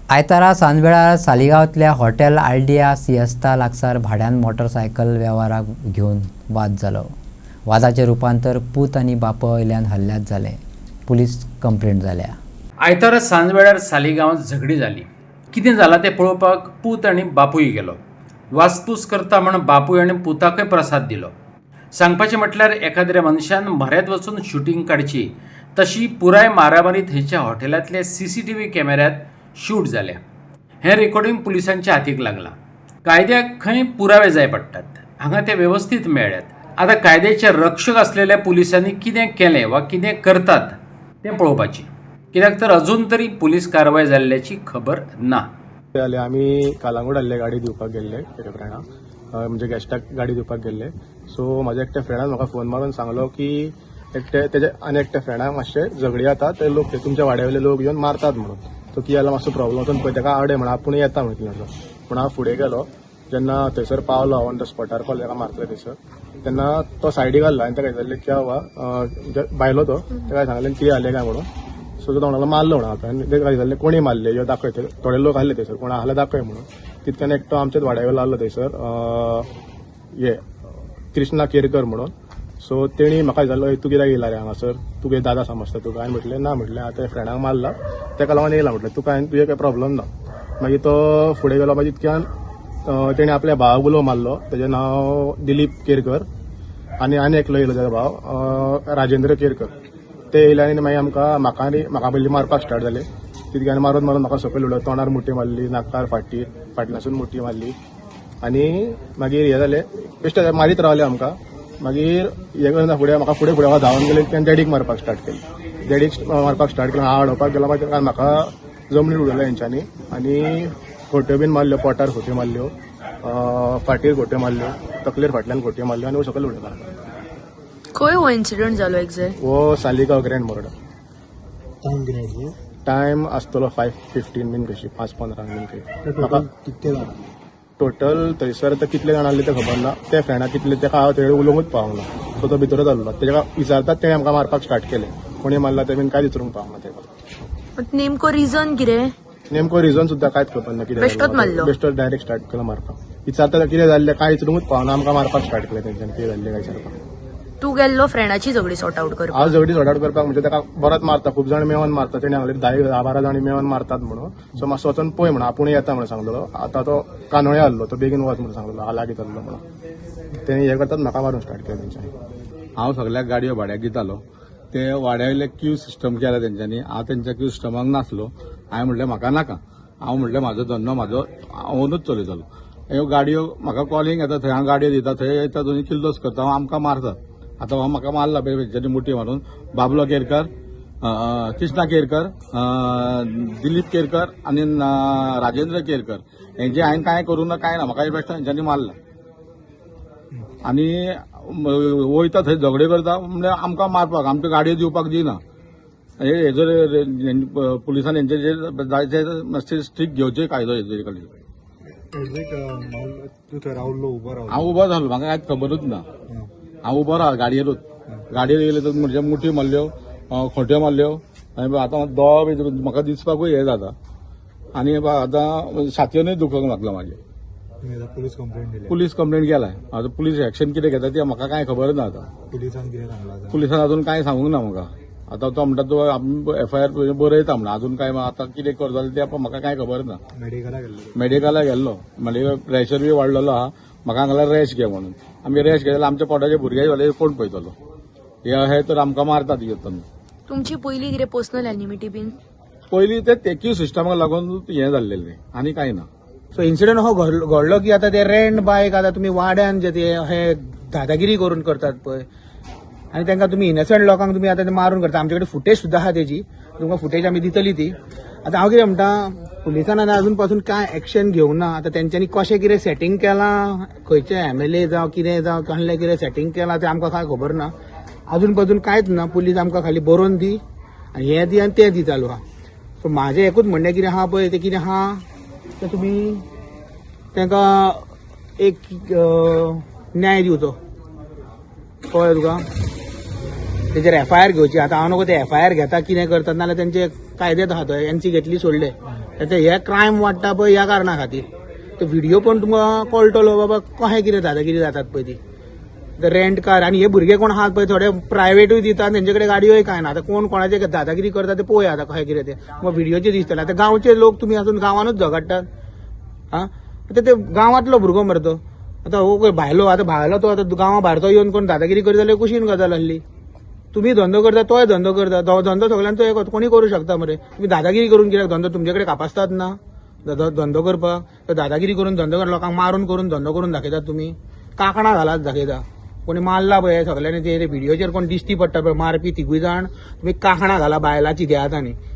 आयतारा सांजवेळार सालिगांवांतल्या हॉटेल आल्डिया सिएस्ता लागसार भाड्यान मोटरसायकल वेव्हाराक घेवन वाद जालो. वादाचें रुपांतर पूत आनी बापा वयल्यान हल्ल्यांत जालें. पुलीस कंप्लेंट जाल्या. आयतारा सांजवेळार सालिगांवांत झगडी जाली. कितें जालां तें पळोवपाक पूत आनी बापूय गेलो. वासपूस करता म्हण बापूय आनी पुताकय प्रसाद दिलो. सांगपाचें म्हटल्यार एखाद्या मनशान म्हऱ्यांत वचून शूटिंग काडची तशी पुराय मारामारी थंयच्या हॉटेलांतल्या CCTV कॅमेऱ्यांत शूट जाल्या. हें रेकॉर्डिंग पुलिसांच्या हातीक लागलां. कायद्याक खंय पुरावे जाय पडटात. हांगा ते वेवस्थीत मेळ्ळ्यात. आतां कायद्याचे रक्षक असलेल्या पुलिसांनी कितें केलें वा कितें करतात तें पळोवपाचें. कित्याक तर अजून तरी पुलीस कारवाय जाल्ल्याची खबर ना. आमी कालांगूट आहले गाडी दिवपाक गेल्ले एका फ्रेंडाक, म्हणजे गॅस्टाक गाडी दिवपाक गेल्ले. सो म्हाज्या एकट्या फ्रेंडान म्हाका फोन मारून सांगलो की तेजे आनी एकट्या फ्रेंडाक मातशे झगडी जाता, ते लोक तुमच्या वाड्यावयले लोक येवन मारतात म्हणून. सो कितें जाल्यार मातसो प्रॉब्लम वचून पळय ताका आडय म्हणून आपूण येता म्हणून तिनसो. पूण हांव फुडें गेलो. जेन्ना थंयसर पावलो ऑन द स्पॉटार कॉल ताका मारतले थंयसर, तेन्ना तो सायडीक आसलो आनी ताका विचारलें क्या हुआ, भायलो तो. ताका सांगलें कितें जालें काय म्हणून. सो तो तोंडाला मारलो म्हणून आता ताका विचारलें कोणी मारले ह्यो दाखय. थोडे लोक आसले थंयसर, कोण आहले दाखय म्हणून. तितक्यान एकटो आमच्याच वाड्यावयलो आसलो थंयसर, कृष्णा केरकर म्हणून. सो तेणी म्हाका विचारलो तूं कित्याक येयला रे हांगासर, तुगे दादा समजता तुका. हांवें म्हटलें ना, म्हटलें आतां फ्रेंडाक मारला ताका लागून येयला म्हटलें, तुका तुजें काय प्रॉब्लम ना. मागीर तो फुडें गेलो. मागीर तितक्यान तेणी आपल्या भावाक उलो मारलो. तेजें नांव दिलीप केरकर. आनी एकलो येयलो तेजो भाव राजेंद्र केरकर. ते येयले आनी मागीर म्हाका पयलीं मारपाक स्टार्ट जाले. तितक्यान मारून म्हाका सकयल उडलो. तोंडार मुठी मारली, नाकार फाटल्यासून मुठी मारली. आनी मागीर हें जालें, बेश्टे मारीत रावले आमकां. मागीर हें करना फुडें धांवन गेले. तेन्ना डॅडीक मारपाक स्टार्ट केलें. हांव हाडोवपाक गेलो. मागीर म्हाका जमनीर उडयलो हेंच्यांनी आनी खोट्यो बीन मारल्यो, पोटार खोट्यो मारल्यो, फाटीर खोट्यो मारल्यो, तकलेर फाटल्यान खोट्यो मारल्यो आनी सकयल उडयलो. खंय हो इन्सिडंट जालो एक्झॅक्ट? वो सालिगांव ग्रँड मर्डर. टायम आसतलो 5:15 बीन कशी, 5:15 बीन काही. म्हाका कितके जाण टोटल थंयसर आतां कितले जाण आसले ते खबर ना. त्या फ्रेंडाक कितले ताका हांव थंय उलोवंकूच पावंक ना. सो तो भितरच आसलो. तेका विचारतात ते आमकां मारपाक स्टार्ट केले. कोणी मारला ते बीन कांय विचारूंक पावंक ना तेका. नेमको रिझन कितें? नेमको रिझन सुद्दां कांयच खबर ना. कितें बेश्टोच मारलो. बेश्टोच डायरेक्ट स्टार्ट केलो मारपाक. विचारता कितें जाल्लें कांय विचारूंकूच पावना. आमकां मारपाक स्टार्ट केलें तेंच्यांनी कितें जाल्लें काय विचारपाक. तूं गेल्लो फ्रेंडाची झगडी सॉर्ट आउट करपाक? हांव झगडी सॉर्ट आउट करपाक म्हणजे ताका बरोच मारता. खूब जाण मेळोन मारता. तेणी सांगलें 10-12 जाणी मेळोन मारतात म्हणून. सो मातसो वचून पळय म्हणून आपूण येता म्हणून सांगलो. आतां तो कानोळे आसलो, तो बेगीन वच म्हणून सांगलो. लागीं जाल्लो म्हणून तेणी हें करतात म्हाका मारून स्टार्ट केलें तेंच्यांनी. हांव सगळ्याक गाडयो भाड्याक दितालो. ते वाड्यावयले क्यू सिस्टम केला तेंच्यांनी. हांव तेंच्या क्यू सिस्टमाक नासलो. हांवें म्हटलें म्हाका नाका. हांव म्हटलें म्हाजो धंदो हांवूनच चलयतालो. ह्यो गाडयो म्हाका कॉलिंग येता, थंय हांव गाडयो दिता, थंय येता दोनी किल्लोस करता, आमकां मारतात. आतां म्हाका मारला तेंच्यांनी मुठी मारून. बाबलो केरकर, कृष्णा केरकर, दिलीप केरकर आनी राजेंद्र केरकर हेंचे हांवें कांय करूं ना, कांय ना. म्हाका बेश्टो हेंच्यांनी मारला. आनी वयता थंय झगडे करता म्हणजे आमकां मारपाक, आमकां गाडयो दिवपाक दिना. हे जर पुलिसान हेंचे जायते मातशें स्ट्रिक्ट घेवचे कायदो हेजे खाली. तूं थंय रावल्लो, उबो रावलो? हांव उबो जालो, म्हाका कांयच खबरूच ना. हांव उबो राव गाडयेरूच. गाडयेर गेले तर म्हणजे मुठी मारल्यो, खोट्यो मारल्यो. आनी आतां दोळ बी म्हाका दिसपाकूय हें जाता. आनी आतां छातयेनूय दुखोंक लागला म्हाजे. पुलीस कंप्लेंट केलाय. आतां पुलीस एक्शन कितें घेता तें म्हाका कांय खबर ना. आतां पुलिसान कितें सांगलां? पुलिसान अजून कांय सांगूंक ना म्हाका. आतां तो म्हणटा तो FIR बरयता म्हणून. अजून कांय आतां कितें करतलो तें म्हाका कांय खबर ना. मेडिकलाक गेल्लो. म्हणजे प्रेशर बी वाडलेलो आहा. म्हाका सांगल्यार रेस्ट घे म्हणून. आमी रेस्ट घेतले. आमच्या पोटाचे भुरगे जाले कोण पळयतलो. हे तर आमकां मारतात येतना. तुमची पयलीं कितें पर्सनल एनिमिटी बीन? पयलीं ते क्यू सिस्टमाक लागून हें जाल्लेलें आनी कांय ना. सो इन्सिडंट हो घडलो की आता ते रेंट बायक आता तुम्ही वाड्यान जे ते हे दादागिरी करून करतात पळय, आणि तांकां तुम्ही इनोसंट लोकांक तुम्ही आता ते मारून करता. आमचे कडेन फुटेज सुद्दां आहा तेजी, तुमकां फुटेज आमी दितली ती. आता हांव कितें म्हणटा, पुलिसान आनी अजून पासून काय एक्शन घेवंक ना. आता तेंच्यांनी कशें कितें सेटिंग केलां, खंयचे MLA जावं कितें जावं कसलें कितें सेटिंग केलां तें आमकां कांय खबर ना. अजून पासून कांयच ना. पुलीस आमकां खाली बरोवन दी आनी हें दी आनी तें दी चालू आहा. सो म्हाजें एकूच म्हणणें कितें आहा पळय तें कितें आहा तें तुमी तांकां एक न्याय दिवचो. कळ्ळें तुका? तेजेर FIR घेवची. आतां हांव नको ते FIR घेता कितें करतात, नाल्यार तेंचे कायदेच आहा थंय. NC घेतली सोडले. हे क्रायम वाडटा पळय ह्या कारणां खातीर ते व्हिडिओ पण तुमकां कळटलो बाबा कशें कितें दादागिरी जातात पळय ती रेंट कार आणि हे भुरगे कोण आहात पळय थोडे प्रायव्हेटूय दितात तेंचे कडेन गाडयोय काय ना आता कोण कोणाचे दादागिरी करता ते पळय आता कशें कितें ते मग व्हिडिओचेर दिसतले आता गांवचे लोक तुमी आसून गांवानूच झगडटात हा ते गांवांतलो भुरगो मरे तो आता हो भायलो आता भायलो तो आता गांवा भायरचो येवन कोण दादागिरी करी जाल्यार कुशीन गजाल आहली तुम्ही धंदो करता तोय धंदो करता धंदो सगळ्यांचो एक कोणी करू शकता मरे तुम्ही दादागिरी करून कित्याक धंदो तुमचे कडेन कापासतात ना धंदो करपाक तर दादागिरी करून धंदो कर लोकांक मारून करून धंदो करून दाखयतात तुम्ही कांकणां घालात दाखयता कोणी मारला पळय सगळ्यांनी ते व्हिडिओचेर कोण दिश्टी पडटा पळय मारपी तिगूय जाण तुम्ही कांकणां घाला बायलाची घ्यात आनी